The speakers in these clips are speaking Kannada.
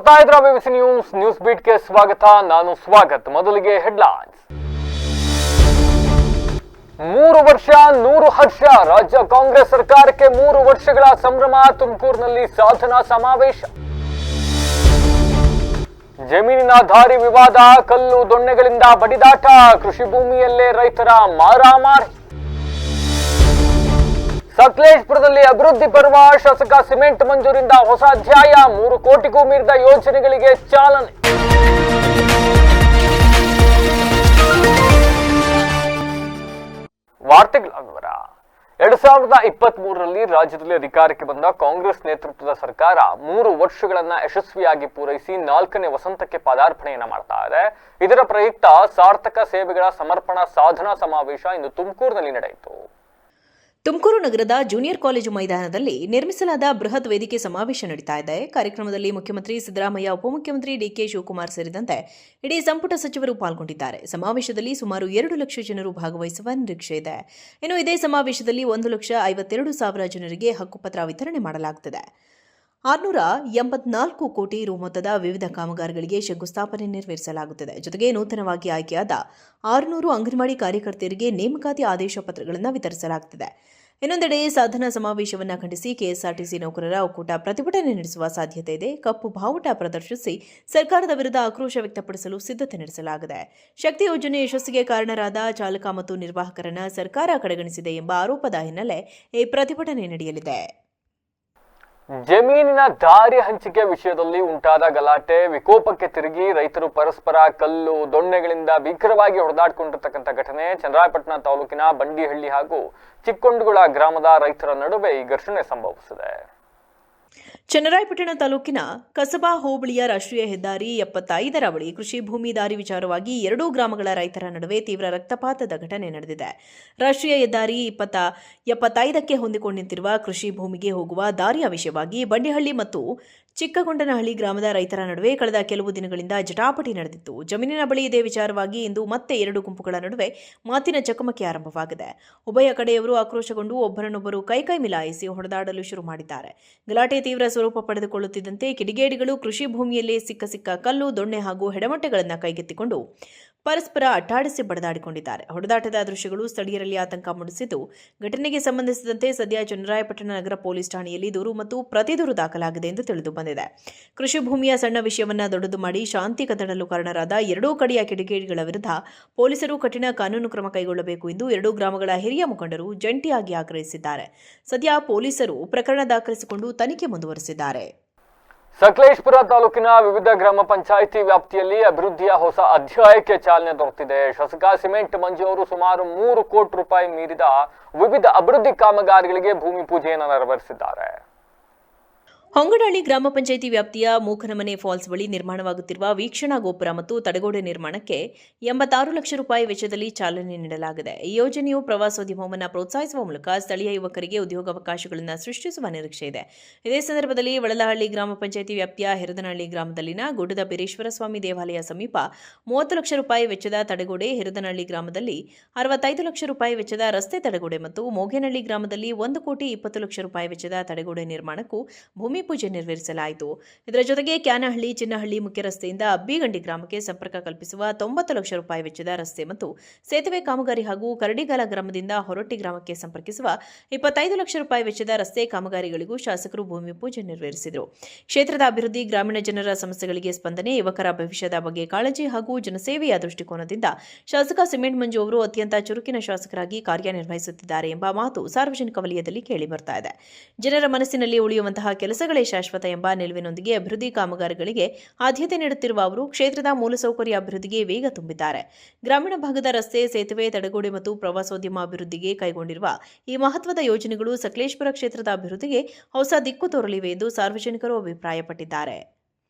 ನೋಡ್ತಾ ಇದ್ರ BBC ನ್ಯೂಸ್ ಬೀಟ್ಗೆ ಸ್ವಾಗತ. ನಾನು ಸ್ವಾಗತ್. ಮೊದಲಿಗೆ ಹೆಡ್ಲೈನ್ಸ್. 3 ವರ್ಷ 100 ಹರ್ಷ. ರಾಜ್ಯ ಕಾಂಗ್ರೆಸ್ ಸರ್ಕಾರಕ್ಕೆ 3 ವರ್ಷಗಳ ಸಂಭ್ರಮ. ತುಮಕೂರಿನಲ್ಲಿ ಸಾಧನಾ ಸಮಾವೇಶ. ಜಮೀನಿನ ದಾರಿ ವಿವಾದ, ಕಲ್ಲು ದೊಣ್ಣೆಗಳಿಂದ ಬಡಿದಾಟ, ಕೃಷಿ ಭೂಮಿಯಲ್ಲೇ ರೈತರ ಮಾರಾಮಾರಿ. ಸಕಲೇಶಪುರದಲ್ಲಿ ಅಭಿವೃದ್ಧಿ ಪರ್ವ, ಶಾಸಕ ಸಿಮೆಂಟ್ ಮಂಜೂರಿಂದ ಹೊಸ ಅಧ್ಯಾಯ. 3 ಕೋಟಿಗೂ ಮೀರಿದ ಯೋಜನೆಗಳಿಗೆ ಚಾಲನೆ. ವಾರ್ತೆಗಳ ವಿವರ. 2023ರಲ್ಲಿ ರಾಜ್ಯದಲ್ಲಿ ಅಧಿಕಾರಕ್ಕೆ ಬಂದ ಕಾಂಗ್ರೆಸ್ ನೇತೃತ್ವದ ಸರ್ಕಾರ 3 ವರ್ಷಗಳನ್ನ ಯಶಸ್ವಿಯಾಗಿ ಪೂರೈಸಿ 4ನೇ ವಸಂತಕ್ಕೆ ಪದಾರ್ಪಣೆಯನ್ನ ಮಾಡ್ತಾ ಇದೆ. ಇದರ ಪ್ರಯುಕ್ತ ಸಾರ್ಥಕ ಸೇವೆಗಳ ಸಮರ್ಪಣಾ ಸಾಧನಾ ಸಮಾವೇಶ ಇಂದು ತುಮಕೂರಿನಲ್ಲಿ ನಡೆಯಿತು. ತುಮಕೂರು ನಗರದ ಜೂನಿಯರ್ ಕಾಲೇಜು ಮೈದಾನದಲ್ಲಿ ನಿರ್ಮಿಸಲಾದ ಬೃಹತ್ ವೇದಿಕೆ ಸಮಾವೇಶ ನಡೀತಾ ಇದೆ. ಕಾರ್ಯಕ್ರಮದಲ್ಲಿ ಮುಖ್ಯಮಂತ್ರಿ ಸಿದ್ದರಾಮಯ್ಯ, ಉಪಮುಖ್ಯಮಂತ್ರಿ ಡಿಕೆ ಶಿವಕುಮಾರ್ ಸೇರಿದಂತೆ ಇಡೀ ಸಂಪುಟ ಸಚಿವರು ಪಾಲ್ಗೊಂಡಿದ್ದಾರೆ. ಸಮಾವೇಶದಲ್ಲಿ ಸುಮಾರು 2 ಲಕ್ಷ ಜನರು ಭಾಗವಹಿಸುವ ನಿರೀಕ್ಷೆ ಇದೆ. ಇನ್ನು ಇದೇ ಸಮಾವೇಶದಲ್ಲಿ 1,52,000 ಜನರಿಗೆ ಹಕ್ಕುಪತ್ರ ವಿತರಣೆ ಮಾಡಲಾಗುತ್ತದೆ. 684 ಕೋಟಿ ರು ಮೊತ್ತದ ವಿವಿಧ ಕಾಮಗಾರಿಗಳಿಗೆ ಶಂಕುಸ್ಥಾಪನೆ ನೆರವೇರಿಸಲಾಗುತ್ತದೆ. ಜೊತೆಗೆ ನೂತನವಾಗಿ ಆಯ್ಕೆಯಾದ 600 ಅಂಗನವಾಡಿ ಕಾರ್ಯಕರ್ತೆಯರಿಗೆ ನೇಮಕಾತಿ ಆದೇಶ ಪತ್ರಗಳನ್ನು ವಿತರಿಸಲಾಗುತ್ತದೆ. ಇನ್ನೊಂದೆಡೆ ಸಾಧನಾ ಸಮಾವೇಶವನ್ನು ಖಂಡಿಸಿ ಕೆಎಸ್ಆರ್ಟಿಸಿ ನೌಕರರ ಒಕ್ಕೂಟ ಪ್ರತಿಭಟನೆ ನಡೆಸುವ ಸಾಧ್ಯತೆ ಇದೆ. ಕಪ್ಪು ಬಾವುಟ ಪ್ರದರ್ಶಿಸಿ ಸರ್ಕಾರದ ವಿರುದ್ಧ ಆಕ್ರೋಶ ವ್ಯಕ್ತಪಡಿಸಲು ಸಿದ್ಧತೆ ನಡೆಸಲಾಗಿದೆ. ಶಕ್ತಿ ಯೋಜನೆ ಯಶಸ್ಸಿಗೆ ಕಾರಣರಾದ ಚಾಲಕ ಮತ್ತು ನಿರ್ವಾಹಕರನ್ನು ಸರ್ಕಾರ ಕಡೆಗಣಿಸಿದೆ ಎಂಬ ಆರೋಪದ ಹಿನ್ನೆಲೆ ಈ ಪ್ರತಿಭಟನೆ ನಡೆಯಲಿದೆ. ಜಮೀನಿನ ದಾರಿ ಹಂಚಿಕೆ ವಿಷಯದಲ್ಲಿ ಉಂಟಾದ ಗಲಾಟೆ ವಿಕೋಪಕ್ಕೆ ತಿರುಗಿ ರೈತರು ಪರಸ್ಪರ ಕಲ್ಲು ದೊಣ್ಣೆಗಳಿಂದ ಭೀಕರವಾಗಿ ಹೊಡೆದಾಡಿಕೊಂಡಿರತಕ್ಕಂಥ ಘಟನೆ ಚನ್ನರಾಯಪಟ್ಟಣ ತಾಲೂಕಿನ ಬಂಡಿಹಳ್ಳಿ ಹಾಗೂ ಚಿಕ್ಕೊಂಡುಗುಳ ಗ್ರಾಮದ ರೈತರ ನಡುವೆ ಈ ಘರ್ಷಣೆ ಸಂಭವಿಸಿದೆ. ಚನ್ನರಾಯಪಟ್ಟಣ ತಾಲೂಕಿನ ಕಸಬಾ ಹೋಬಳಿಯ ರಾಷ್ಟ್ರೀಯ ಹೆದ್ದಾರಿ 75ರ ಬಳಿ ಕೃಷಿ ಭೂಮಿ ದಾರಿ ವಿಚಾರವಾಗಿ 2 ಗ್ರಾಮಗಳ ರೈತರ ನಡುವೆ ತೀವ್ರ ರಕ್ತಪಾತದ ಘಟನೆ ನಡೆದಿದೆ. ರಾಷ್ಟ್ರೀಯ ಹೆದ್ದಾರಿ 75ಕ್ಕೆ ಹೊಂದಿಕೊಂಡು ನಿಂತಿರುವ ಕೃಷಿ ಭೂಮಿಗೆ ಹೋಗುವ ದಾರಿಯ ವಿಷಯವಾಗಿ ಬಂಡಿಹಳ್ಳಿ ಮತ್ತು ಚಿಕ್ಕಗೊಂಡನಹಳ್ಳಿ ಗ್ರಾಮದ ರೈತರ ನಡುವೆ ಕಳೆದ ಕೆಲವು ದಿನಗಳಿಂದ ಜಟಾಪಟಿ ನಡೆದಿತ್ತು. ಜಮೀನಿನ ಬಳಿ ಇದೇ ವಿಚಾರವಾಗಿ ಇಂದು ಮತ್ತೆ 2 ಗುಂಪುಗಳ ನಡುವೆ ಮಾತಿನ ಚಕಮಕಿ ಆರಂಭವಾಗಿದೆ. ಉಭಯ ಕಡೆಯವರು ಆಕ್ರೋಶಗೊಂಡು ಒಬ್ಬರನ್ನೊಬ್ಬರು ಕೈ ಮಿಲಾಯಿಸಿ ಹೊಡೆದಾಡಲು ಶುರು ಮಾಡಿದ್ದಾರೆ. ಗಲಾಟೆ ತೀವ್ರ ಸ್ವರೂಪ ಪಡೆದುಕೊಳ್ಳುತ್ತಿದ್ದಂತೆ ಕಿಡಿಗೇಡಿಗಳು ಕೃಷಿ ಭೂಮಿಯಲ್ಲಿ ಸಿಕ್ಕ ಕಲ್ಲು ದೊಣ್ಣೆ ಹಾಗೂ ಹೆಡಮಟ್ಟೆಗಳನ್ನು ಕೈಗೆತ್ತಿಕೊಂಡು ಪರಸ್ಪರ ಅಟ್ಟಾಡಿಸಿ ಬಡದಾಡಿಕೊಂಡಿದ್ದಾರೆ. ಹೊಡೆದಾಟದ ದೃಶ್ಯಗಳು ಸ್ಥಳೀಯರಲ್ಲಿ ಆತಂಕ ಮೂಡಿಸಿದ್ದು, ಘಟನೆಗೆ ಸಂಬಂಧಿಸಿದಂತೆ ಸದ್ಯ ಚನ್ನರಾಯಪಟ್ಟಣ ನಗರ ಪೊಲೀಸ್ ಠಾಣೆಯಲ್ಲಿ ದೂರು ಮತ್ತು ಪ್ರತಿದೂರು ದಾಖಲಾಗಿದೆ ಎಂದು ತಿಳಿದು ಬಂದಿದೆ. ಕೃಷಿ ಭೂಮಿಯ ಸಣ್ಣ ವಿಷಯವನ್ನ ದೊಡ್ಡದು ಮಾಡಿ ಶಾಂತಿ ಕದಡಲು ಕಾರಣರಾದ 2 ಕಡೆಯ ಕಿಡಿಗೇಡಿಗಳ ವಿರುದ್ಧ ಪೊಲೀಸರು ಕಠಿಣ ಕಾನೂನು ಕ್ರಮ ಕೈಗೊಳ್ಳಬೇಕು ಎಂದು 2 ಗ್ರಾಮಗಳ ಹಿರಿಯ ಮುಖಂಡರು ಜಂಟಿಯಾಗಿ ಆಗ್ರಹಿಸಿದ್ದಾರೆ. ಸದ್ಯ ಪೊಲೀಸರು ಪ್ರಕರಣ ದಾಖಲಿಸಿಕೊಂಡು ತನಿಖೆ ಮುಂದುವರೆಸಿದ್ದಾರೆ. ಸಕಲೇಶಪುರ ತಾಲೂಕಿನ ವಿವಿಧ ಗ್ರಾಮ ಪಂಚಾಯಿತಿ ವ್ಯಾಪ್ತಿಯಲ್ಲಿ ಅಭಿವೃದ್ಧಿಯ ಹೊಸ ಅಧ್ಯಾಯಕ್ಕೆ ಚಾಲನೆ ದೊರೆತಿದೆ. ಶಾಸಕ ಸಿಮೆಂಟ್ ಮಂಜು ಅವರು ಸುಮಾರು 3 ಕೋಟಿ ರೂಪಾಯಿ ಮೀರಿದ ವಿವಿಧ ಅಭಿವೃದ್ಧಿ ಕಾಮಗಾರಿಗಳಿಗೆ ಭೂಮಿ ಪೂಜೆಯನ್ನು ನೆರವೇರಿಸಿದ್ದಾರೆ. ಹೊಂಗಡಹಳ್ಳಿ ಗ್ರಾಮ ಪಂಚಾಯಿತಿ ವ್ಯಾಪ್ತಿಯ ಮೂಕನಮನೆ ಫಾಲ್ಸ್ ಬಳಿ ನಿರ್ಮಾಣವಾಗುತ್ತಿರುವ ವೀಕ್ಷಣಾ ಗೋಪುರ ಮತ್ತು ತಡೆಗೋಡೆ ನಿರ್ಮಾಣಕ್ಕೆ 86 ಲಕ್ಷ ರೂಪಾಯಿ ವೆಚ್ಚದಲ್ಲಿ ಚಾಲನೆ ನೀಡಲಾಗಿದೆ. ಈ ಯೋಜನೆಯು ಪ್ರವಾಸೋದ್ಯಮವನ್ನು ಪ್ರೋತ್ಸಾಹಿಸುವ ಮೂಲಕ ಸ್ಥಳೀಯ ಯುವಕರಿಗೆ ಉದ್ಯೋಗಾವಕಾಶಗಳನ್ನು ಸೃಷ್ಟಿಸುವ ನಿರೀಕ್ಷೆ ಇದೆ. ಇದೇ ಸಂದರ್ಭದಲ್ಲಿ ವಳಲಹಳ್ಳಿ ಗ್ರಾಮ ಪಂಚಾಯಿತಿ ವ್ಯಾಪ್ತಿಯ ಹಿರದನಹಳ್ಳಿ ಗ್ರಾಮದಲ್ಲಿನ ಗುಡ್ಡದ ಬೀರೇಶ್ವರ ಸ್ವಾಮಿ ದೇವಾಲಯ ಸಮೀಪ 30 ಲಕ್ಷ ರೂಪಾಯಿ ವೆಚ್ಚದ ತಡೆಗೋಡೆ, ಹಿರದನಹಳ್ಳಿ ಗ್ರಾಮದಲ್ಲಿ 65 ಲಕ್ಷ ರೂಪಾಯಿ ವೆಚ್ಚದ ರಸ್ತೆ ತಡೆಗೋಡೆ ಮತ್ತು ಮೋಗೇನಹಳ್ಳಿ ಗ್ರಾಮದಲ್ಲಿ 1,20 ಲಕ್ಷ ರೂಪಾಯಿ ವೆಚ್ಚದ ತಡೆಗೋಡೆ ನಿರ್ಮಾಣಕ್ಕೂ ಭೂಮಿ ಪೂಜೆ ನೆರವೇರಿಸಲಾಯಿತು. ಇದರ ಜೊತೆಗೆ ಕ್ಯಾನಹಳ್ಳಿ ಚಿನ್ನಹಳ್ಳಿ ಮುಖ್ಯ ರಸ್ತೆಯಿಂದ ಅಬ್ಬಿಗಂಡಿ ಗ್ರಾಮಕ್ಕೆ ಸಂಪರ್ಕ ಕಲ್ಪಿಸುವ 90 ಲಕ್ಷ ರೂಪಾಯಿ ವೆಚ್ಚದ ರಸ್ತೆ ಮತ್ತು ಸೇತುವೆ ಕಾಮಗಾರಿ ಹಾಗೂ ಕರಡಿಗಾಲ ಗ್ರಾಮದಿಂದ ಹೊರಟ್ಟಿ ಗ್ರಾಮಕ್ಕೆ ಸಂಪರ್ಕಿಸುವ 25 ಲಕ್ಷ ರೂಪಾಯಿ ವೆಚ್ಚದ ರಸ್ತೆ ಕಾಮಗಾರಿಗಳಿಗೂ ಶಾಸಕರು ಭೂಮಿ ಪೂಜೆ ನೆರವೇರಿಸಿದರು. ಕ್ಷೇತ್ರದ ಅಭಿವೃದ್ಧಿ, ಗ್ರಾಮೀಣ ಜನರ ಸಮಸ್ಯೆಗಳಿಗೆ ಸ್ಪಂದನೆ, ಯುವಕರ ಭವಿಷ್ಯದ ಬಗ್ಗೆ ಕಾಳಜಿ ಹಾಗೂ ಜನಸೇವೆಯ ದೃಷ್ಟಿಕೋನದಿಂದ ಶಾಸಕ ಸಿಮೆಂಟ್ ಮಂಜು ಅವರು ಅತ್ಯಂತ ಚುರುಕಿನ ಶಾಸಕರಾಗಿ ಕಾರ್ಯನಿರ್ವಹಿಸುತ್ತಿದ್ದಾರೆ ಎಂಬ ಮಾತು ಸಾರ್ವಜನಿಕ ವಲಯದಲ್ಲಿ ಕೇಳಿಬರ್ತಾ ಇದೆ. ಜನರ ಮನಸ್ಸಿನಲ್ಲಿ ಉಳಿಯುವಂತಹ ಕೆಲಸಗಳೇ ಶಾಶ್ವತ ಎಂಬ ನಿಲುವಿನೊಂದಿಗೆ ಅಭಿವೃದ್ಧಿ ಕಾಮಗಾರಿಗಳಿಗೆ ಆದ್ಯತೆ ನೀಡುತ್ತಿರುವ ಅವರು ಕ್ಷೇತ್ರದ ಮೂಲಸೌಕರ್ಯ ಅಭಿವೃದ್ಧಿಗೆ ವೇಗ ತುಂಬಿದ್ದಾರೆ. ಗ್ರಾಮೀಣ ಭಾಗದ ರಸ್ತೆ, ಸೇತುವೆ, ತಡೆಗೋಡೆ ಮತ್ತು ಪ್ರವಾಸೋದ್ಯಮ ಅಭಿವೃದ್ಧಿಗೆ ಕೈಗೊಂಡಿರುವ ಈ ಮಹತ್ವದ ಯೋಜನೆಗಳು ಸಕಲೇಶಪುರ ಕ್ಷೇತ್ರದ ಅಭಿವೃದ್ಧಿಗೆ ಹೊಸ ದಿಕ್ಕು ತೋರಲಿವೆ ಎಂದು ಸಾರ್ವಜನಿಕರು ಅಭಿಪ್ರಾಯಪಟ್ಟಿದ್ದಾರೆ.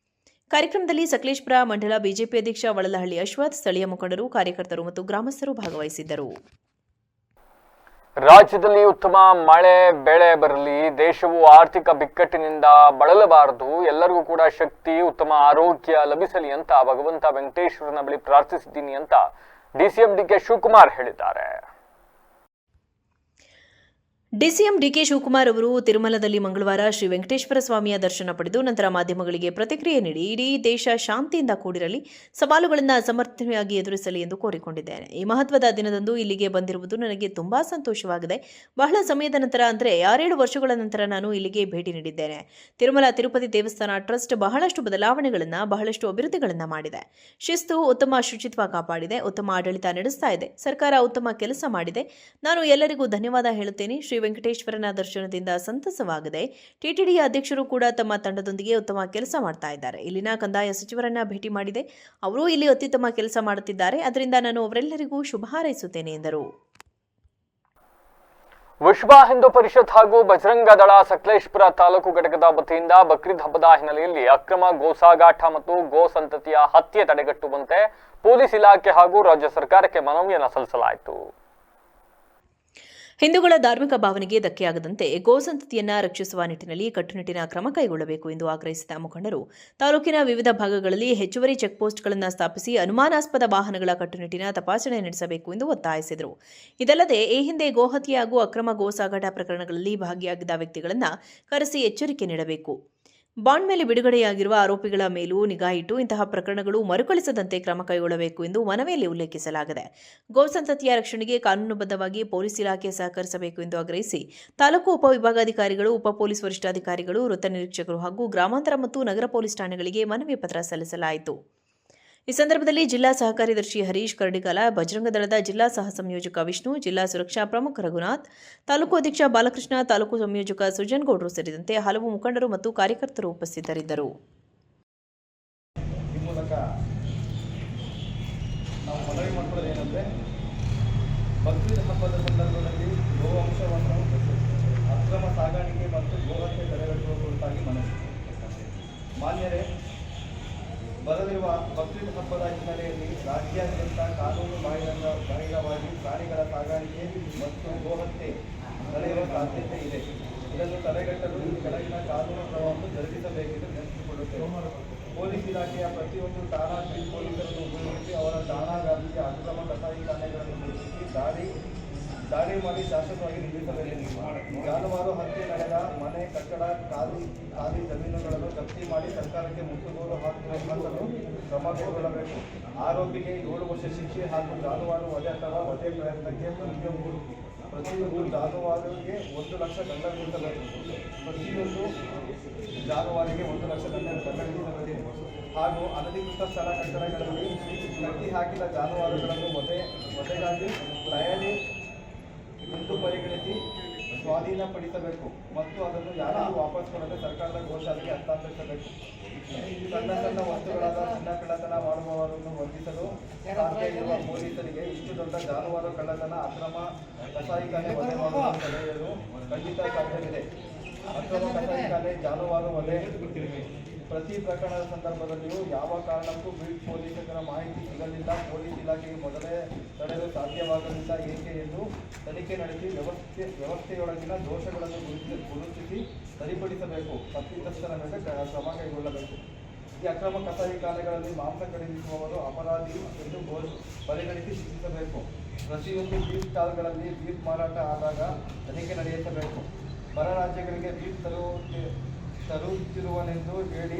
ಕಾರ್ಯಕ್ರಮದಲ್ಲಿ ಸಕಲೇಶಪುರ ಮಂಡಲ ಬಿಜೆಪಿ ಅಧ್ಯಕ್ಷ ವಳಲಹಳ್ಳಿ ಅಶ್ವಥ್, ಸ್ಥಳೀಯ ಮುಖಂಡರು, ಕಾರ್ಯಕರ್ತರು ಮತ್ತು ಗ್ರಾಮಸ್ಥರು ಭಾಗವಹಿಸಿದ್ದರು. ರಾಜ್ಯದಲ್ಲಿ ಉತ್ತಮ ಮಳೆ ಬೆಳೆ ಬರಲಿ, ದೇಶವು ಆರ್ಥಿಕ ಬಿಕ್ಕಟ್ಟಿನಿಂದ ಬಳಲಬಾರದು, ಎಲ್ಲರಿಗೂ ಕೂಡ ಶಕ್ತಿ, ಉತ್ತಮ ಆರೋಗ್ಯ ಲಭಿಸಲಿ ಅಂತ ಭಗವಂತ ವೆಂಕಟೇಶ್ವರನ ಬಳಿ ಪ್ರಾರ್ಥಿಸಿದ್ದೀನಿ ಅಂತ ಡಿಸಿಎಂ ಡಿಕೆ ಶಿವಕುಮಾರ್ ಹೇಳಿದ್ದಾರೆ. ಡಿಸಿಎಂ ಡಿಕೆ ಶಿವಕುಮಾರ್ ಅವರು ತಿರುಮಲದಲ್ಲಿ ಮಂಗಳವಾರ ಶ್ರೀ ವೆಂಕಟೇಶ್ವರ ಸ್ವಾಮಿಯ ದರ್ಶನ ಪಡೆದು ನಂತರ ಮಾಧ್ಯಮಗಳಿಗೆ ಪ್ರತಿಕ್ರಿಯೆ ನೀಡಿ ಇಡೀ ದೇಶ ಶಾಂತಿಯಿಂದ ಕೂಡಿರಲಿ, ಸವಾಲುಗಳನ್ನು ಸಮರ್ಥವಾಗಿ ಎದುರಿಸಲಿ ಎಂದು ಕೋರಿಕೊಂಡಿದ್ದೇನೆ. ಈ ಮಹತ್ವದ ದಿನದಂದು ಇಲ್ಲಿಗೆ ಬಂದಿರುವುದು ನನಗೆ ತುಂಬಾ ಸಂತೋಷವಾಗಿದೆ. ಬಹಳ ಸಮಯದ ನಂತರ ಅಂದರೆ 6-7 ವರ್ಷಗಳ ನಂತರ ನಾನು ಇಲ್ಲಿಗೆ ಭೇಟಿ ನೀಡಿದ್ದೇನೆ. ತಿರುಮಲ ತಿರುಪತಿ ದೇವಸ್ಥಾನ ಟ್ರಸ್ಟ್ ಬಹಳಷ್ಟು ಬದಲಾವಣೆಗಳನ್ನು, ಬಹಳಷ್ಟು ಅಭಿವೃದ್ಧಿಗಳನ್ನು ಮಾಡಿದೆ. ಶಿಸ್ತು, ಉತ್ತಮ ಶುಚಿತ್ವ ಕಾಪಾಡಿದೆ, ಉತ್ತಮ ಆಡಳಿತ ನಡೆಸ್ತಾ ಇದೆ. ಸರ್ಕಾರ ಉತ್ತಮ ಕೆಲಸ ಮಾಡಿದೆ. ನಾನು ಎಲ್ಲರಿಗೂ ಧನ್ಯವಾದ ಹೇಳುತ್ತೇನೆ. ಶ್ರೀ ವೆಂಕಟೇಶ್ವರನ ದರ್ಶನದಿಂದ ಸಂತಸವಾಗಿದೆ. ಟಿಟಿಡಿಯ ಅಧ್ಯಕ್ಷರು ಕೂಡ ತಮ್ಮ ತಂಡದೊಂದಿಗೆ ಉತ್ತಮ ಕೆಲಸ ಮಾಡ್ತಾ ಇದ್ದಾರೆ. ಇಲ್ಲಿನ ಕಂದಾಯ ಸಚಿವರನ್ನ ಭೇಟಿ ಮಾಡಿದೆ. ಅವರು ಇಲ್ಲಿ ಅತ್ಯುತ್ತಮ ಕೆಲಸ ಮಾಡುತ್ತಿದ್ದಾರೆ. ಅದರಿಂದ ನಾನು ಅವರೆಲ್ಲರಿಗೂ ಶುಭ ಹಾರೈಸುತ್ತೇನೆ ಎಂದರು. ವಿಶ್ವ ಹಿಂದೂ ಪರಿಷತ್ ಹಾಗೂ ಬಜರಂಗ ದಳ ಸಕಲೇಶಪುರ ತಾಲೂಕು ಘಟಕದ ವತಿಯಿಂದ ಬಕ್ರೀದ್ ಹಬ್ಬದ ಹಿನ್ನೆಲೆಯಲ್ಲಿ ಅಕ್ರಮ ಗೋಸಾಗಾಟ ಮತ್ತು ಗೋ ಸಂತತಿಯ ಹತ್ಯೆ ತಡೆಗಟ್ಟುವಂತೆ ಪೊಲೀಸ್ ಇಲಾಖೆ ಹಾಗೂ ರಾಜ್ಯ ಸರ್ಕಾರಕ್ಕೆ ಮನವಿಯನ್ನು ಸಲ್ಲಿಸಲಾಯಿತು. ಹಿಂದೂಗಳ ಧಾರ್ಮಿಕ ಭಾವನೆಗೆ ಧಕ್ಕೆಯಾಗದಂತೆ ಗೋಸಂತತಿಯನ್ನು ರಕ್ಷಿಸುವ ನಿಟ್ಟಿನಲ್ಲಿ ಕಟ್ಟುನಿಟ್ಟಿನ ಕ್ರಮ ಕೈಗೊಳ್ಳಬೇಕು ಎಂದು ಆಗ್ರಹಿಸಿದ ಮುಖಂಡರು ತಾಲೂಕಿನ ವಿವಿಧ ಭಾಗಗಳಲ್ಲಿ ಹೆಚ್ಚುವರಿ ಚೆಕ್ಪೋಸ್ಟ್ಗಳನ್ನು ಸ್ಥಾಪಿಸಿ ಅನುಮಾನಾಸ್ಪದ ವಾಹನಗಳ ಕಟ್ಟುನಿಟ್ಟಿನ ತಪಾಸಣೆ ನಡೆಸಬೇಕು ಎಂದು ಒತ್ತಾಯಿಸಿದರು. ಇದಲ್ಲದೆ ಈ ಹಿಂದೆ ಗೋಹತ್ಯೆ ಹಾಗೂ ಅಕ್ರಮ ಗೋಸಾಗಾಟ ಪ್ರಕರಣಗಳಲ್ಲಿ ಭಾಗಿಯಾಗಿದ್ದ ವ್ಯಕ್ತಿಗಳನ್ನು ಕರೆಸಿ ಎಚ್ಚರಿಕೆ ನೀಡಬೇಕು. ಬಾಂಡ್ ಮೇಲೆ ಬಿಡುಗಡೆಯಾಗಿರುವ ಆರೋಪಿಗಳ ಮೇಲೂ ನಿಗಾ ಇಟ್ಟು ಇಂತಹ ಪ್ರಕರಣಗಳು ಮರುಕಳಿಸದಂತೆ ಕ್ರಮ ಕೈಗೊಳ್ಳಬೇಕು ಎಂದು ಮನವಿಯಲ್ಲಿ ಉಲ್ಲೇಖಿಸಲಾಗಿದೆ. ಗೋಸಂತತಿಯ ರಕ್ಷಣೆಗೆ ಕಾನೂನುಬದ್ಧವಾಗಿ ಪೊಲೀಸ್ ಇಲಾಖೆ ಸಹಕರಿಸಬೇಕು ಎಂದು ಆಗ್ರಹಿಸಿ ತಾಲೂಕು ಉಪವಿಭಾಗಾಧಿಕಾರಿಗಳು, ಉಪ ಪೊಲೀಸ್ ವರಿಷ್ಠಾಧಿಕಾರಿಗಳು, ವೃತ್ತ ನಿರೀಕ್ಷಕರು ಹಾಗೂ ಗ್ರಾಮಾಂತರ ಮತ್ತು ನಗರ ಪೊಲೀಸ್ ಠಾಣೆಗಳಿಗೆ ಮನವಿ ಪತ್ರ ಸಲ್ಲಿಸಲಾಯಿತು. ಈ ಸಂದರ್ಭದಲ್ಲಿ ಜಿಲ್ಲಾ ಸಹ ಕಾರ್ಯದರ್ಶಿ ಹರೀಶ್ ಕರಡಿಗಾಲ, ಬಜರಂಗ ದಳದ ಜಿಲ್ಲಾ ಸಹ ಸಂಯೋಜಕ ವಿಷ್ಣು, ಜಿಲ್ಲಾ ಸುರಕ್ಷಾ ಪ್ರಮುಖ ರಘುನಾಥ್, ತಾಲೂಕು ಅಧ್ಯಕ್ಷ ಬಾಲಕೃಷ್ಣ, ತಾಲೂಕು ಸಂಯೋಜಕ ಸುಜನ್ ಗೌಡ್ರು ಸೇರಿದಂತೆ ಹಲವು ಮುಖಂಡರು ಮತ್ತು ಕಾರ್ಯಕರ್ತರು ಉಪಸ್ಥಿತರಿದ್ದರು. ಈ ಮೂಲಕ ನಾವು ಮನವಿ ಮಾಡುವುದು ಏನಂದರೆ, ಬಕ್ರೀದ್ ಹಬ್ಬದ ಸಂದರ್ಭದಲ್ಲಿ ಗೋವಂಶವನ್ನು ಅಕ್ರಮ ಸಾಗಾಣಿಕೆ ಮತ್ತು ಗೋಹತ್ಯೆ ತಡೆಗಟ್ಟುವ ಕುರಿತಾಗಿ ಮನವಿ. ಮಾನ್ಯರೇ, ಬರಲಿರುವ ಬಕ್ರೀದ್ ಹಬ್ಬದ ಹಿನ್ನೆಲೆಯಲ್ಲಿ ರಾಜ್ಯಾದ್ಯಂತ ಕಾನೂನು ಬಾಹಿರವಾಗಿ ಪ್ರಾಣಿಗಳ ಸಾಗಾಣಿಕೆ ಮತ್ತು ಗೋಹತ್ಯೆ ನಡೆಯುವ ಸಾಧ್ಯತೆ ಇದೆ. ಇದನ್ನು ತಡೆಗಟ್ಟಲು ಈ ಕೆಳಗಿನ ಕಾನೂನು ಕ್ರಮವನ್ನು ಜರುಗಿಸಬೇಕೆಂದು ವಿನಂತಿಸಿಕೊಳ್ಳುತ್ತೇವೆ. ಪೊಲೀಸ್ ಇಲಾಖೆಯ ಪ್ರತಿಯೊಂದು ಠಾಣಾ ಬೀಟ್ ಪೊಲೀಸರನ್ನು ಉಪಯೋಗಿಸಿ ಅವರ ಠಾಣಾ ವ್ಯಾಪ್ತಿಯ ಅಕ್ರಮ ಕಸಾಯಿಖಾನೆಗಳನ್ನು ಗುರುತಿಸಿ ದಾಳಿ ಮಾಡಿ ಶಾಶ್ವತವಾಗಿ ನಿಲ್ಲಿಸಬೇಕು. ಜಾನುವಾರು ಹತ್ಯೆ ನಡೆದ ಮನೆ, ಕಟ್ಟಡ, ಖಾಲಿ ಜಮೀನುಗಳನ್ನು ಜಪ್ತಿ ಮಾಡಿ ಸರ್ಕಾರಕ್ಕೆ ಮುಟ್ಟುಗೋಲು ಹಾಕಲು ಕ್ರಮ ಕೈಗೊಳ್ಳಬೇಕು. ಆರೋಪಿಗೆ 7 ವರ್ಷ ಶಿಕ್ಷೆ ಹಾಗೂ ಜಾನುವಾರು ವಧೆ ಅಥವಾ ವಧೆ ಪ್ರಯತ್ನಕ್ಕೆ ಪ್ರತಿಯೊಂದು ಜಾನುವಾರಿಗೆ 1 ಲಕ್ಷ ದಂಡ ವಿಧಿಸಬೇಕು. ಪ್ರತಿಯೊಂದು ಜಾನುವಾರಿಗೆ 1 ಲಕ್ಷ ದಂಡ ವಿಧಿಸಬೇಕು. ಹಾಗೂ ಅನಧಿಕೃತ ಸ್ಥಳ ಕಟ್ಟಡಗಳಲ್ಲಿ ಕಟ್ಟಿ ಹಾಕಿದ ಜಾನುವಾರುಗಳನ್ನು ವಧೆಗಾಗಿ ತಯಾರಿ ಎಂದು ಪರಿಗಣಿಸಿ ಸ್ವಾಧೀನಪಡಿಸಬೇಕು ಮತ್ತು ಅದನ್ನು ಯಾರಿಗೂ ವಾಪಸ್ ಕೊಡದೆ ಸರ್ಕಾರದ ಗೋಶಾಲೆಗೆ ಹಸ್ತಾಂತರಿಸಬೇಕು. ಸಣ್ಣ ವಸ್ತುಗಳಾದ ಚಿನ್ನ ಕಳ್ಳತನ ಮಾಡುವವರನ್ನು ಬಂಧಿಸಲು ಸಾಧ್ಯ ಇರುವ ಪೊಲೀಸರಿಗೆ ಇಷ್ಟು ದೊಡ್ಡ ಜಾನುವಾರು ಕಳ್ಳತನ, ಅಕ್ರಮ ಕಸಾಯಿಖಾನೆ ವಧೆ ಮಾಡುವುದನ್ನು ತಡೆಯಲು ಖಂಡಿತ ಸಾಧ್ಯವಿದೆ. ಅಕ್ರಮ ಕಸಾಯಿಖಾನೆ, ಜಾನುವಾರು ವಧೆ ಪ್ರತಿ ಪ್ರಕರಣದ ಸಂದರ್ಭದಲ್ಲಿಯೂ ಯಾವ ಕಾರಣಕ್ಕೂ ಬೀಟ್ ಪೊಲೀಸರ ಮಾಹಿತಿ ಸಿಗಲಿಲ್ಲ, ಪೊಲೀಸ್ ಇಲಾಖೆಗೆ ಮೊದಲೇ ತಡೆಯಲು ಸಾಧ್ಯವಾಗಲಿಲ್ಲ ಏಕೆ ಎಂದು ತನಿಖೆ ನಡೆಸಿ ವ್ಯವಸ್ಥೆಯೊಳಗಿನ ದೋಷಗಳನ್ನು ಗುರುತಿಸಿ ಸರಿಪಡಿಸಬೇಕು. ತಪ್ಪಿತಸ್ಥರ ಮೇಲೆ ಕ್ರಮ ಕೈಗೊಳ್ಳಬೇಕು. ಈ ಅಕ್ರಮ ಕಸಾಯಿಖಾನೆಗಳಲ್ಲಿ ಮಾಂಸ ಖರೀದಿಸುವವರು ಅಪರಾಧಿ ಎಂದು ಪರಿಗಣಿಸಿ ಶಿಕ್ಷಿಸಬೇಕು. ಪ್ರತಿಯೊಂದು ಬೀಟ್ ಸ್ಟಾಲ್ಗಳಲ್ಲಿ ಬೀಟ್ ಮಾರಾಟ ಆದಾಗ ತನಿಖೆ ನಡೆಸಬೇಕು. ಹೊರ ರಾಜ್ಯಗಳಿಗೆ ಬೀಟ್ ತರುತ್ತಿರುವನೆಂದು ಹೇಳಿ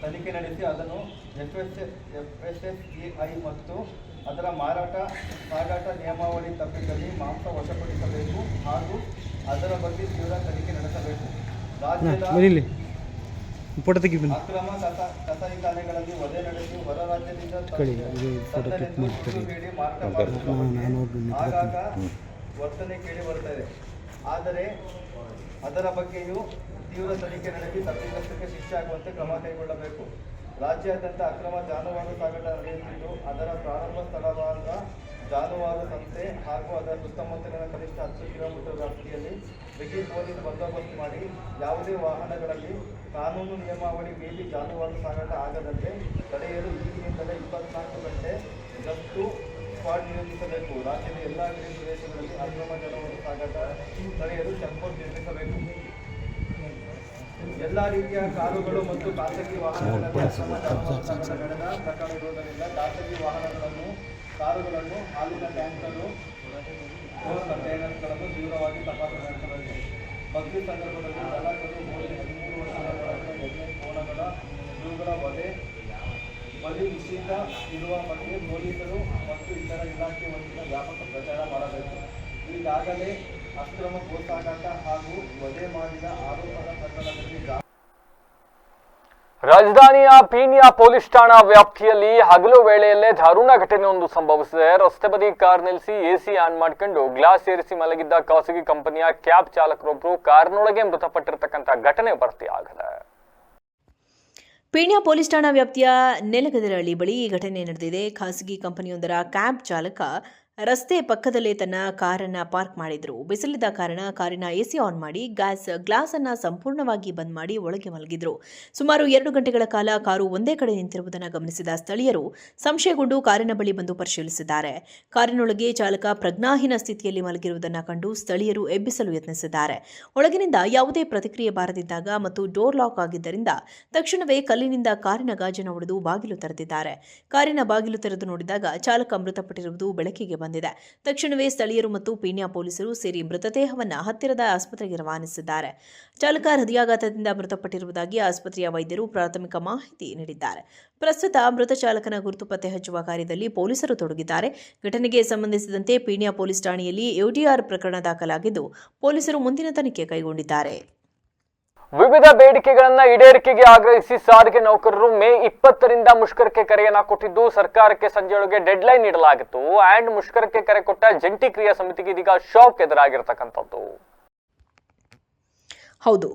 ತನಿಖೆ ನಡೆಸಿ ಅದನ್ನು FSSAI ಮತ್ತು ಅದರ ಸಾಗಾಟ ನಿಯಮಾವಳಿ ತಪ್ಪಿದಲ್ಲಿ ಮಾಂಸ ವಶಪಡಿಸಬೇಕು ಹಾಗೂ ಅದರ ಬಗ್ಗೆ ತೀವ್ರ ತನಿಖೆ ನಡೆಸಬೇಕು. ರಾಜ್ಯದ ಅಕ್ರಮ ಕಸಾಯಿಖಾನೆಗಳಲ್ಲಿ ವಧೆ ನಡೆಸಿ ಹೊರ ರಾಜ್ಯದಿಂದ ಹೇಳಿ ಮಾರಾಟ ಮಾಡುತ್ತಾರೆ. ಆಗಾಗ ವರ್ತನೆ ಕೇಳಿ ಬರುತ್ತದೆ. ಆದರೆ ಅದರ ಬಗ್ಗೆಯೂ ತೀವ್ರ ತನಿಖೆ ನಡೆಸಿ ತಪ್ಪಿತಸ್ಥಕ್ಕೆ ಶಿಕ್ಷೆ ಆಗುವಂತೆ ಕ್ರಮ ಕೈಗೊಳ್ಳಬೇಕು. ರಾಜ್ಯಾದ್ಯಂತ ಅಕ್ರಮ ಜಾನುವಾರು ಸಾಗಾಟ ನಡೆಯುತ್ತಿದ್ದು ಅದರ ಪ್ರಾರಂಭ ಸ್ಥಳವಾದ ಜಾನುವಾರು ಸಂತೆ ಹಾಗೂ ಅದರ ಸುತ್ತಮುತ್ತಲಿನ ಕನಿಷ್ಠ 10 ಕಿಲೋಮೀಟರ್ ವ್ಯಾಪ್ತಿಯಲ್ಲಿ ಬಿಗಿ ಪೊಲೀಸ್ ಬಂದೋಬಸ್ತ್ ಮಾಡಿ ಯಾವುದೇ ವಾಹನಗಳಲ್ಲಿ ಕಾನೂನು ನಿಯಮಾವಳಿ ಮೀರಿ ಜಾನುವಾರು ಸಾಗಾಟ ಆಗದಂತೆ ತಡೆಯಲು ಈಗಿನಿಂದಲೇ 24 ಗಂಟೆ ಗಸ್ತು ಸ್ಕ್ವಾಡ್ ನಿಯೋಜಿಸಬೇಕು. ರಾಜ್ಯದ ಎಲ್ಲ ಗಡಿ ಪ್ರದೇಶಗಳಲ್ಲಿ ಅಕ್ರಮ ಜಾನುವಾರು ಸಾಗಾಟ ತಡೆಯಲು ಚೆಕ್ಪೋಸ್ಟ್ ನಿರ್ಮಿಸಬೇಕು. ಎಲ್ಲ ರೀತಿಯ ಕಾರುಗಳು ಮತ್ತು ಖಾಸಗಿ ವಾಹನಗಳಲ್ಲಿ ಅಕ್ರಮ ಜಾನುವಾರು ಸಾಗಾಟ ನಡೆದ ಪ್ರಕರಣ ಇರುವುದರಿಂದ ಖಾಸಗಿ ವಾಹನಗಳನ್ನು, ಕಾರುಗಳನ್ನು, ಹಾಲಿನ ಟ್ಯಾಂಕರು, ಕಂಟೈನರ್ಗಳನ್ನು ತೀವ್ರವಾಗಿ ತಪಾಸಣೆ ನಡೆಸಲಾಗಿದೆ. ಬಕ್ರೀದ್ ಸಂದರ್ಭದಲ್ಲಿ ಚಾಲಕರು ಮೋದಿ 13 ವರ್ಷದ ಒಳಗಿನ ಎಣ್ಣೆ ಕೋಣಗಳ ಇವುಗಳ ಬಲಿ ನಿಷೇಧ ಇರುವ ಬಗ್ಗೆ ಪೊಲೀಸರು ಮತ್ತು ಇತರ ಇಲಾಖೆ ವತಿಯಿಂದ ವ್ಯಾಪಕ ಪ್ರಚಾರ ಮಾಡಬೇಕು. ಈಗಾಗಲೇ ಅಕ್ರಮ ಗೋಸಾಗಾಟ ಹಾಗೂ ವಧೆ ಮಾಡಿದ ಆರೋಪದ ಪ್ರಕರಣದಲ್ಲಿ ರಾಜಧಾನಿಯ ಪೀಣ್ಯ ಪೊಲೀಸ್ ಠಾಣಾ ವ್ಯಾಪ್ತಿಯಲ್ಲಿ ಹಗಲು ವೇಳೆಯಲ್ಲೇ ದಾರುಣ ಘಟನೆಯೊಂದು ಸಂಭವಿಸಿದೆ. ರಸ್ತೆ ಬದಿ ಕಾರ್ ನಿಲ್ಲಿಸಿ ಎಸಿ ಆನ್ ಮಾಡ್ಕೊಂಡು ಗ್ಲಾಸ್ ಏರಿಸಿ ಮಲಗಿದ್ದ ಖಾಸಗಿ ಕಂಪನಿಯ ಕ್ಯಾಬ್ ಚಾಲಕರೊಬ್ಬರು ಕಾರ್ನೊಳಗೆ ಮೃತಪಟ್ಟಿರತಕ್ಕಂಥ ಘಟನೆ ಭರ್ತಿಯಾಗಿದೆ. ಪೀಣ್ಯ ಪೊಲೀಸ್ ಠಾಣಾ ವ್ಯಾಪ್ತಿಯ ನೆಲಗದರಹಳ್ಳಿ ಬಳಿ ಈ ಘಟನೆ ನಡೆದಿದೆ. ಖಾಸಗಿ ಕಂಪನಿಯೊಂದರ ಕ್ಯಾಬ್ ಚಾಲಕ ರಸ್ತೆ ಪಕ್ಕದಲ್ಲೇ ತನ್ನ ಕಾರನ್ನು ಪಾರ್ಕ್ ಮಾಡಿದ್ರು. ಬಿಸಿಲಿದ್ದ ಕಾರಣ ಕಾರಿನ ಎಸಿ ಆನ್ ಮಾಡಿ ಗ್ಲಾಸ್ ಅನ್ನು ಸಂಪೂರ್ಣವಾಗಿ ಬಂದ್ ಮಾಡಿ ಒಳಗೆ ಮಲಗಿದ್ರು. ಸುಮಾರು 2 ಗಂಟೆಗಳ ಕಾಲ ಕಾರು ಒಂದೇ ಕಡೆ ನಿಂತಿರುವುದನ್ನು ಗಮನಿಸಿದ ಸ್ಥಳೀಯರು ಸಂಶಯಗೊಂಡು ಕಾರಿನ ಬಳಿ ಬಂದು ಪರಿಶೀಲಿಸಿದ್ದಾರೆ. ಕಾರಿನೊಳಗೆ ಚಾಲಕ ಪ್ರಜ್ಞಾಹೀನ ಸ್ಥಿತಿಯಲ್ಲಿ ಮಲಗಿರುವುದನ್ನು ಕಂಡು ಸ್ಥಳೀಯರು ಎಬ್ಬಿಸಲು ಯತ್ನಿಸಿದ್ದಾರೆ. ಒಳಗಿನಿಂದ ಯಾವುದೇ ಪ್ರತಿಕ್ರಿಯೆ ಬಾರದಿದ್ದಾಗ ಮತ್ತು ಡೋರ್ ಲಾಕ್ ಆಗಿದ್ದರಿಂದ ತಕ್ಷಣವೇ ಕಲ್ಲಿನಿಂದ ಕಾರಿನ ಗಾಜನ್ನು ಒಡೆದು ಬಾಗಿಲು ತೆರೆದಿದ್ದಾರೆ. ಕಾರಿನ ಬಾಗಿಲು ತೆರೆದು ನೋಡಿದಾಗ ಚಾಲಕ ಮೃತಪಟ್ಟಿರುವುದು ಬೆಳಕಿಗೆ ಬಂದಿದೆ. ತಕ್ಷಣವೇ ಸ್ಥಳೀಯರು ಮತ್ತು ಪೀಣ್ಯ ಪೊಲೀಸರು ಸೇರಿ ಮೃತದೇಹವನ್ನು ಹತ್ತಿರದ ಆಸ್ಪತ್ರೆಗೆ ರವಾನಿಸಿದ್ದಾರೆ. ಚಾಲಕ ಹೃದಯಾಘಾತದಿಂದ ಮೃತಪಟ್ಟಿರುವುದಾಗಿ ಆಸ್ಪತ್ರೆಯ ವೈದ್ಯರು ಪ್ರಾಥಮಿಕ ಮಾಹಿತಿ ನೀಡಿದ್ದಾರೆ. ಪ್ರಸ್ತುತ ಮೃತ ಚಾಲಕನ ಗುರುತು ಪತ್ತೆ ಹಚ್ಚುವ ಕಾರ್ಯದಲ್ಲಿ ಪೊಲೀಸರು ತೊಡಗಿದ್ದಾರೆ. ಘಟನೆಗೆ ಸಂಬಂಧಿಸಿದಂತೆ ಪೀಣ್ಯ ಪೊಲೀಸ್ ಠಾಣೆಯಲ್ಲಿ ಎಡಿಆರ್ ಪ್ರಕರಣ ದಾಖಲಾಗಿದ್ದು ಪೊಲೀಸರು ಮುಂದಿನ ತನಿಖೆ ಕೈಗೊಂಡಿದ್ದಾರೆ. ವಿವಿಧ ಬೇಡಿಕೆಗಳನ್ನ ಈಡೇರಿಕೆಗೆ ಆಗ್ರಹಿಸಿ ಸಾರಿಗೆ ನೌಕರರು ಮೇ 20ರಿಂದ ಮುಷ್ಕರಕ್ಕೆ ಕರೆಯನ್ನ ಕೊಟ್ಟಿದ್ದು ಸರ್ಕಾರಕ್ಕೆ ಸಂಜೆಯೊಳಗೆ ಡೆಡ್ಲೈನ್ ನೀಡಲಾಗಿತ್ತು. ಅಂಡ್ ಮುಷ್ಕರಕ್ಕೆ ಕರೆ ಕೊಟ್ಟ ಜಂಟಿ ಕ್ರಿಯಾ ಸಮಿತಿಗೆ ಇದೀಗ ಶಾಕ್ ಎದುರಾಗಿರತಕ್ಕಂಥದ್ದು. ಹೌದು,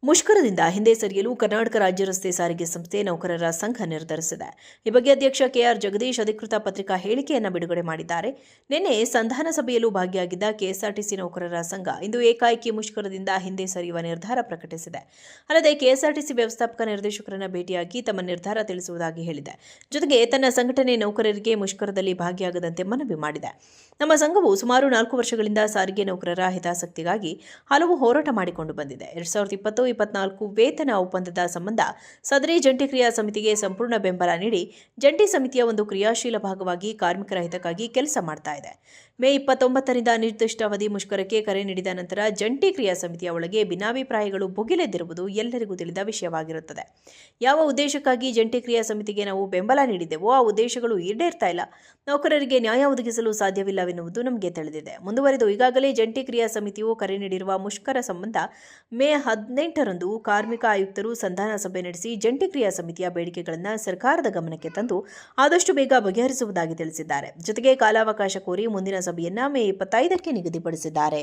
ಮುಷ್ಕರದಿಂದ ಹಿಂದೆ ಸರಿಯಲು ಕರ್ನಾಟಕ ರಾಜ್ಯ ರಸ್ತೆ ಸಾರಿಗೆ ಸಂಸ್ಥೆ ನೌಕರರ ಸಂಘ ನಿರ್ಧರಿಸಿದೆ. ಈ ಬಗ್ಗೆ ಅಧ್ಯಕ್ಷ ಕೆಆರ್ ಜಗದೀಶ್ ಅಧಿಕೃತ ಪತ್ರಿಕಾ ಹೇಳಿಕೆಯನ್ನು ಬಿಡುಗಡೆ ಮಾಡಿದ್ದಾರೆ. ನಿನ್ನೆ ಸಂಧಾನ ಸಭೆಯಲ್ಲೂ ಭಾಗಿಯಾಗಿದ್ದ ಕೆಎಸ್ಆರ್ಟಿಸಿ ನೌಕರರ ಸಂಘ ಇಂದು ಏಕಾಏಕಿ ಮುಷ್ಕರದಿಂದ ಹಿಂದೆ ಸರಿಯುವ ನಿರ್ಧಾರ ಪ್ರಕಟಿಸಿದೆ. ಅಲ್ಲದೆ ಕೆಎಸ್ಆರ್ಟಿಸಿ ವ್ಯವಸ್ಥಾಪಕ ನಿರ್ದೇಶಕರನ್ನ ಭೇಟಿಯಾಗಿ ತಮ್ಮ ನಿರ್ಧಾರ ತಿಳಿಸುವುದಾಗಿ ಹೇಳಿದೆ. ಜೊತೆಗೆ ತನ್ನ ಸಂಘಟನೆ ನೌಕರರಿಗೆ ಮುಷ್ಕರದಲ್ಲಿ ಭಾಗಿಯಾಗದಂತೆ ಮನವಿ ಮಾಡಿದೆ. ನಮ್ಮ ಸಂಘವು ಸುಮಾರು 4 ವರ್ಷಗಳಿಂದ ಸಾರಿಗೆ ನೌಕರರ ಹಿತಾಸಕ್ತಿಗಾಗಿ ಹಲವು ಹೋರಾಟ ಮಾಡಿಕೊಂಡು ಬಂದಿದೆ. 2020-24 ವೇತನ ಒಪ್ಪಂದದ ಸಂಬಂಧ ಸದರಿ ಜಂಟಿ ಕ್ರಿಯಾ ಸಮಿತಿಗೆ ಸಂಪೂರ್ಣ ಬೆಂಬಲ ನೀಡಿ ಜಂಟಿ ಸಮಿತಿಯ ಒಂದು ಕ್ರಿಯಾಶೀಲ ಭಾಗವಾಗಿ ಕಾರ್ಮಿಕರ ಹಿತಕ್ಕಾಗಿ ಕೆಲಸ ಮಾಡ್ತಾ ಇದೆ. ಮೇ 29ರಿಂದ ನಿರ್ದಿಷ್ಟ ಅವಧಿ ಮುಷ್ಕರಕ್ಕೆ ಕರೆ ನೀಡಿದ ನಂತರ ಜಂಟಿ ಕ್ರಿಯಾ ಸಮಿತಿಯ ಒಳಗೆ ಭಿನ್ನಾಭಿಪ್ರಾಯಗಳು ಭುಗಿಲೆದ್ದಿರುವುದು ಎಲ್ಲರಿಗೂ ತಿಳಿದ ವಿಷಯವಾಗಿರುತ್ತದೆ. ಯಾವ ಉದ್ದೇಶಕ್ಕಾಗಿ ಜಂಟಿ ಕ್ರಿಯಾ ಸಮಿತಿಗೆ ನಾವು ಬೆಂಬಲ ನೀಡಿದೆವೋ ಆ ಉದ್ದೇಶಗಳು ಈಡೇರ್ತಾ ಇಲ್ಲ. ನೌಕರರಿಗೆ ನ್ಯಾಯ ಒದಗಿಸಲು ಸಾಧ್ಯವಿಲ್ಲವೆನ್ನುವುದು ನಮಗೆ ತಿಳಿದಿದೆ. ಮುಂದುವರೆದು ಈಗಾಗಲೇ ಜಂಟಿ ಕ್ರಿಯಾ ಸಮಿತಿಯು ಕರೆ ನೀಡಿರುವ ಮುಷ್ಕರ ಸಂಬಂಧ ಮೇ 18ರಂದು ಕಾರ್ಮಿಕ ಆಯುಕ್ತರು ಸಂಧಾನ ಸಭೆ ನಡೆಸಿ ಜಂಟಿ ಕ್ರಿಯಾ ಸಮಿತಿಯ ಬೇಡಿಕೆಗಳನ್ನು ಸರ್ಕಾರದ ಗಮನಕ್ಕೆ ತಂದು ಆದಷ್ಟು ಬೇಗ ಬಗೆಹರಿಸುವುದಾಗಿ ತಿಳಿಸಿದ್ದಾರೆ. ಜೊತೆಗೆ ಕಾಲಾವಕಾಶ ಕೋರಿ ಮುಂದಿನ ಸಭೆಯನ್ನ ಮೇ 25ಕ್ಕೆ ನಿಗದಿಪಡಿಸಿದ್ದಾರೆ.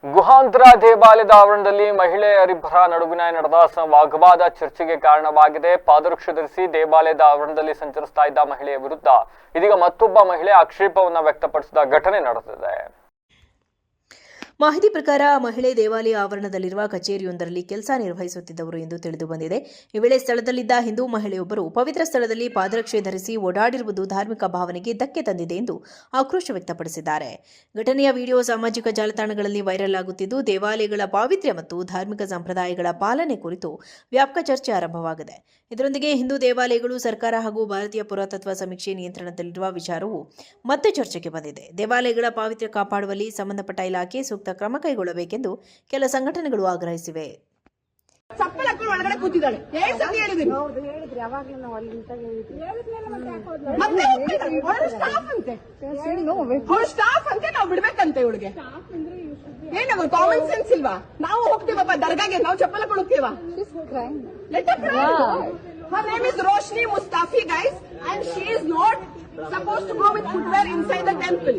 ಗುಹಾಂತರ ದೇವಾಲಯದ ಆವರಣದಲ್ಲಿ ಮಹಿಳೆಯರಿಬ್ಬರ ನಡುವಿನ ನಡೆದ ವಾಗ್ವಾದ ಚರ್ಚೆಗೆ ಕಾರಣವಾಗಿದೆ. ಪಾದರಕ್ಷೆ ಧರಿಸಿ ದೇವಾಲಯದ ಆವರಣದಲ್ಲಿ ಸಂಚರಿಸ್ತಾ ಇದ್ದ ಮಹಿಳೆಯ ವಿರುದ್ಧ ಇದೀಗ ಮತ್ತೊಬ್ಬ ಮಹಿಳೆ ಆಕ್ಷೇಪವನ್ನು ವ್ಯಕ್ತಪಡಿಸಿದ ಘಟನೆ ನಡೆದಿದೆ. ಮಾಹಿತಿ ಪ್ರಕಾರ ಮಹಿಳೆ ದೇವಾಲಯ ಆವರಣದಲ್ಲಿರುವ ಕಚೇರಿಯೊಂದರಲ್ಲಿ ಕೆಲಸ ನಿರ್ವಹಿಸುತ್ತಿದ್ದವರು ಎಂದು ತಿಳಿದು ಬಂದಿದೆ. ಈ ವೇಳೆ ಸ್ಥಳದಲ್ಲಿದ್ದ ಹಿಂದೂ ಮಹಿಳೆಯೊಬ್ಬರು ಪವಿತ್ರ ಸ್ಥಳದಲ್ಲಿ ಪಾದರಕ್ಷೆ ಧರಿಸಿ ಓಡಾಡಿರುವುದು ಧಾರ್ಮಿಕ ಭಾವನೆಗೆ ಧಕ್ಕೆ ತಂದಿದೆ ಎಂದು ಆಕ್ರೋಶ ವ್ಯಕ್ತಪಡಿಸಿದ್ದಾರೆ. ಘಟನೆಯ ವಿಡಿಯೋ ಸಾಮಾಜಿಕ ಜಾಲತಾಣಗಳಲ್ಲಿ ವೈರಲ್ ಆಗುತ್ತಿದ್ದು ದೇವಾಲಯಗಳ ಪಾವಿತ್ರ್ಯ ಮತ್ತು ಧಾರ್ಮಿಕ ಸಂಪ್ರದಾಯಗಳ ಪಾಲನೆ ಕುರಿತು ವ್ಯಾಪಕ ಚರ್ಚೆ ಆರಂಭವಾಗಿದೆ. ಇದರೊಂದಿಗೆ ಹಿಂದೂ ದೇವಾಲಯಗಳು ಸರ್ಕಾರ ಹಾಗೂ ಭಾರತೀಯ ಪುರಾತತ್ವ ಸಮೀಕ್ಷೆ ನಿಯಂತ್ರಣದಲ್ಲಿರುವ ವಿಚಾರವು ಮತ್ತೆ ಚರ್ಚೆಗೆ ಬಂದಿದೆ. ದೇವಾಲಯಗಳ ಪಾವಿತ್ರ್ಯ ಕಾಪಾಡುವಲ್ಲಿ ಸಂಬಂಧಪಟ್ಟ ಇಲಾಖೆ ಸೂಕ್ತ ಕ್ರಮ ಕೈಗೊಳ್ಳಬೇಕೆಂದು ಕೆಲ ಸಂಘಟನೆಗಳು ಆಗ್ರಹಿಸಿವೆ. ಚಪ್ಪಲ್ ಹಾಕೊಂಡು ಒಳಗಡೆ ಕೂತಿದ್ದಾಳೆ. ಏನ್ ಸತಿ ಹೇಳಿದೀನಿ ಸ್ಟಾಫ್ ಅಂತೆ ನಾವು ಬಿಡ್ಬೇಕಂತೆ. ಇವಳಿಗೆ ಏನ ಕಾಮನ್ ಸೆನ್ಸ್ ಇಲ್ವಾ? ನಾವು ಹೋಗ್ತೀವಪ್ಪ ದರ್ಗಾಗೆ, ನಾವು ಚಪ್ಪಲ್ ಹಾಕೊಂಡು ಹೋಗ್ತೀವ. Her name is Roshni Mustafi, guys, and she is not supposed to go with footwear inside the temple.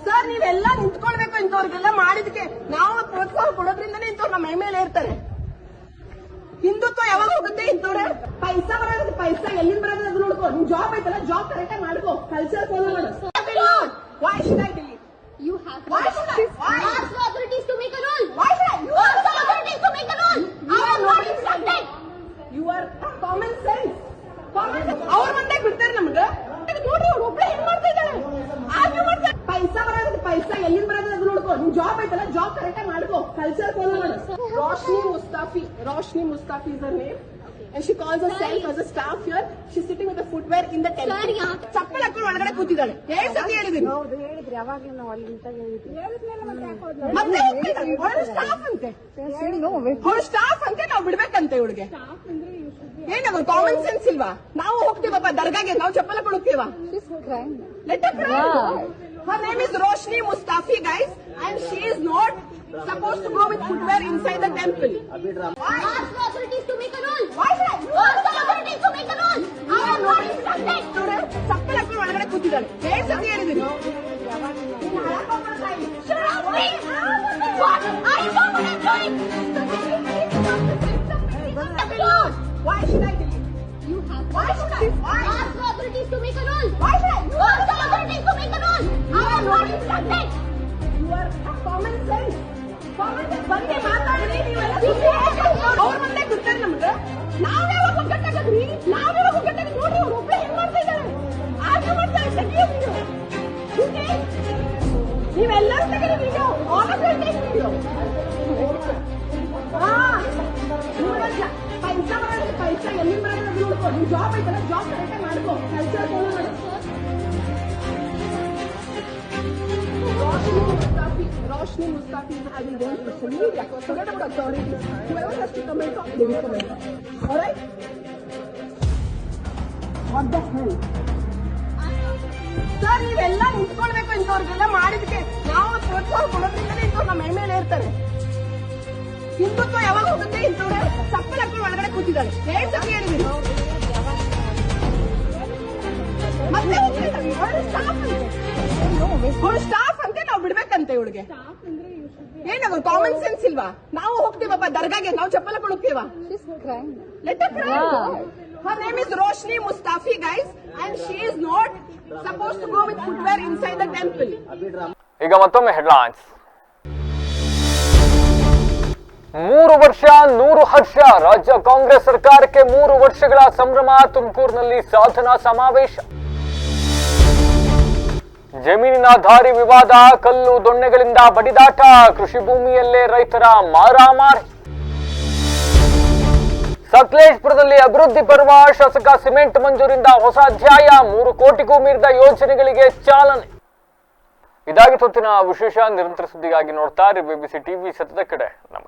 Sir, ನೀವೆಲ್ಲ ನಿಂತ್ಕೊಳ್ಬೇಕು. ಇಂಥವ್ರಿಗೆಲ್ಲ ಮಾಡಿದಕ್ಕೆ ನಾವು ಪ್ರೋತ್ಸಾಹ ಕೊಡೋದ್ರಿಂದನೇ ಇಂಥವ್ರು ನಮ್ಮ ಮೇಲೆ ಇರ್ತಾರೆ. ಹಿಂದುತ್ವ ಯಾವಾಗ ಹೋಗುತ್ತೆ? ಇಂಥವ್ರೆ ಪೈಸಾ ಬರೋದು, ಪೈಸಾ ಎಲ್ಲಿಂದ ಬರೋದು ಅದು ನೋಡ್ಕೋ. ನಿಮ್ ಜಾಬ್ ಐತಲ್ಲ, ಜಾಬ್ ಕರೆಕ್ಟ್ ಆಗಿ ಮಾಡ್ಕೋ, ಕಲ್ಚರ್ ಫಾಲೋ ಮಾಡು. Why should I believe? You have to. Why should I? Why? Ask the authorities to make a rule. Why should I? You ask the authorities to make a rule. I am not instructed. You are common sense. ಅವ್ರ ಮಂದಾಗ ಬಿಡ್ತಾರೆ ನಮ್ಗೆ. ನೋಡಿ ಅವ್ರು ಒಬ್ಳೆ ಹೆಂಗ್ ಮಾಡ್ತಾ ಇದ್ದಾರೆ. ಆರ್ಗ್ಯೂ ಮಾಡ್ತಾರೆ. ಪೈಸಾ ಬರೋದು, ಪೈಸಾ ಎಲ್ಲಿಂದ ಬರೋದು ಅದು ನೋಡ್ಕೋ. ನಿಮ್ ಜಾಬ್ ಐತಲ್ಲ, ಆಯ್ತಲ್ಲ ಜಾಬ್ ಕರೆಕ್ಟ್ ಮಾಡ್ಕೋ ಕಲ್ಚರ್ ಫಾಲೋ ಮಾಡು Roshni ಮುಸ್ತಾಫಿ is her name and she calls herself as a staff here. She's sitting with the footwear in the temple. ಚಪ್ಪಲ್ ಹಾಕೊಂಡು ಒಳಗಡೆ ಕೂತಿದ್ದಾಳೆ. ಹೇಗೆ ಸತಿ ಹೇಳಿದೀನಿ ಹೇಳಿದ್ರಿ ಯಾವಾಗ ನಾವು ಅಲ್ಲಿ ಅಂತ ಹೇಳಿದ್ವಿ ಮತ್ತೆ ಅವಳು ಸ್ಟಾಫ್ ಅಂತೆ ಅವಳು ಸ್ಟಾಫ್ ಅಂತೆ ನಾವು ಬಿಡ್ಬೇಕಂತೆ ಇವಳಿಗೆ ಏನಾಗ ಕಾಮನ್ ಸೆನ್ಸ್ ಇಲ್ವಾ ನಾವು ಹೋಗ್ತೀವಪ್ಪ ದರ್ಗಾಗೆ ನಾವು ಚಪ್ಪಲ್ ಹಾಕೊಂಡು ಹೋಗ್ತೀವ let her cry. Her name is Roshni Mustafi guys and she is not supposed to go with footwear inside the temple. Ask the authorities to make a rule. Why should I? Ask the authorities to make a rule. I am not instructed. ಚಪ್ಪಲ್ ಹಾಕೊಂಡು ಒಳಗಡೆ ಕೂತಿದ್ದಾಳೆ ಹೇಗೆ ಸತಿ ಹೇಳಿದೀನಿ Shut up, please. What are you doing? Why should I believe? You have Why should I? Why? ask the authorities to make a rule. Why should I? Ask the authorities to make a rule. I am not instructed. You are common sense. Common sense ಬಗ್ಗೆ ಮಾತಾಡಿ ನೀವೆಲ್ಲ ಅವ್ರ ಮುಂದೆ ಬಿಡ್ತಾರೆ ನಮ್ಗೆ ನಾವೇ ಒಗ್ಗಟ್ಟಾಗದ್ರಿ ನಾವೇ ಒಗ್ಗಟ್ಟಾಗ ನೋಡಿ ಅವ್ರು ಒಬ್ಬಳೆ ಹೆಂಗ್ ಮಾಡ್ತಾ ಇದ್ದಾರೆ ಆರ್ಗ್ಯೂ ಮಾಡ್ತಾರೆ ಸರಿಯೋ ನೀವೆಲ್ಲರೂ ತೆಗೆದು video all of you take video ಪೈಸಾ ಎಲ್ಲಿ ಬರೋದು ನೋಡ್ಕೊ ನಿಮ್ ಜಾಬ್ ಐತಲ್ಲ ಜಾಬ್ ಕರೆಕ್ಟಾಗಿ ಮಾಡ್ಕೋ ಕಲ್ಚರ್ ಫಾಲೋ ಮಾಡು Roshni Mustafi is having their social media. Forget about authorities. Whoever has to comment on, they will comment. Alright? What the hell? Sir ನೀವೆಲ್ಲ ನಿಂತ್ಕೊಳ್ಬೇಕು ಇಂಥವ್ರಿಗೆಲ್ಲ ಮಾಡಿದಕ್ಕೆ ನಾವು ಪ್ರೋತ್ಸಾಹ ಕೊಡೋದ್ರಿಂದಲೇ ಇಂಥವ್ರು ನಮ್ಮ ಮೇಲೆ ಇರ್ತಾರೆ ಹಿಂದುತ್ವ ಯಾವಾಗ ಹೋಗುತ್ತೆ ಇಂಥವ್ರೆ ಚಪ್ಪಲ್ ಹಾಕೊಂಡು ಒಳಗಡೆ ಕೂತಿದ್ದಾಳೆ ಹೇಗೆ ಸತಿ ಹೇಳಿದೀನಿ ಮತ್ತೆ ಅವಳು ಸ್ಟಾಫ್ ಅಂತೆ ನಾವು ಬಿಡ್ಬೇಕಂತೆ ಇವಳಿಗೆ ಏನಾಗ ಕಾಮನ್ ಸೆನ್ಸ್ ಇಲ್ವಾ ನಾವು ಹೋಗ್ತೀವಪ್ಪ ದರ್ಗಾಗೆ ನಾವು ಚಪ್ಪಲ್ ಹಾಕೊಂಡು ಹೋಗ್ತೀವ let her cry. Her name is Roshni Mustafi guys and she is not supposed to go with footwear inside the temple. ಈಗ ಮತ್ತೊಮ್ಮೆ ಹೆಡ್ಲೈನ್ಸ್. 3 ವರ್ಷ 100 ಹರ್ಷ ರಾಜ್ಯ ಕಾಂಗ್ರೆಸ್ ಸರ್ಕಾರಕ್ಕೆ 3 ವರ್ಷಗಳ ಸಂಭ್ರಮ. ತುಮಕೂರಿನಲ್ಲಿ ಸಾಧನಾ ಸಮಾವೇಶ. ಜಮೀನಿನ ದಾರಿ ವಿವಾದ, ಕಲ್ಲು ದೊಣ್ಣೆಗಳಿಂದ ಬಡಿದಾಟ, ಕೃಷಿ ಭೂಮಿಯಲ್ಲೇ ರೈತರ ಮಾರಾಮಾರಿ. ಸಕಲೇಶಪುರದಲ್ಲಿ ಅಭಿವೃದ್ಧಿ ಪರ್ವ, ಶಾಸಕ ಸಿಮೆಂಟ್ ಮಂಜೂರಿಂದ ಹೊಸ ಅಧ್ಯಾಯ, 3 ಕೋಟಿಗೂ ಮೀರಿದ ಯೋಜನೆಗಳಿಗೆ ಚಾಲನೆ. ಇದಾಗಿ ಹೊತ್ತಿನ ವಿಶೇಷ. ನಿರಂತರ ಸುದ್ದಿಗಾಗಿ ನೋಡ್ತಾ ಇರಿ BBC ಟಿವಿ, ಸತ್ಯದ ಕಡೆ ನಮ್ಮ